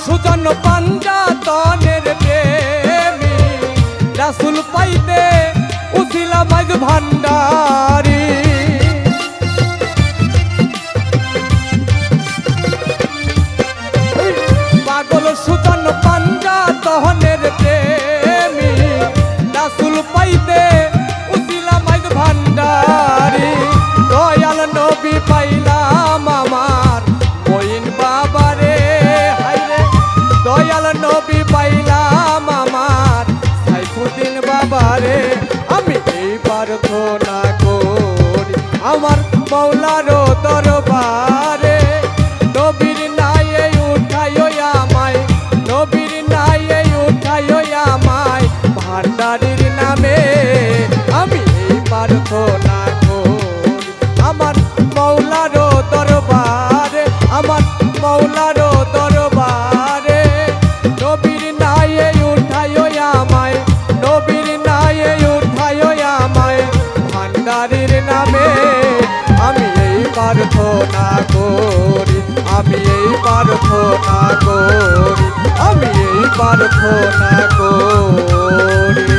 সুজন পাঞ্জাতনের প্রেমী রাসূল পাইতে উছিলা মাইজ ভান্ডারি। পাগল সুজন পাঞ্জাতনের প্রেমী রাসূল পাইতে উছিলা মাইজ ভান্ডারি। দয়াল নবী পাইলাম আমার মঈন বাবারে, হায়রে দয়াল নবী পাইলাম আমার সাইফুদ্দিন বাবারে। আমি এই প্রার্থনা করি আমার মওলারও দরবারে, নবীর নায়ে উঠাইও আমায়, নবীর নায়ে উঠাইও আমায় ভান্ডারির নামে। আমি এই প্রার্থনা করি আমার মওলারও দরবারে, আমার মওলারও দরবারে, নবীর নায়ে উঠাইও আমায়, নবীর নায়ে উঠাইও আমায় ভান্ডারির নামে। আমি এই প্রার্থনা করি, আমি এই প্রার্থনা করি, আমি এই প্রার্থনা করি।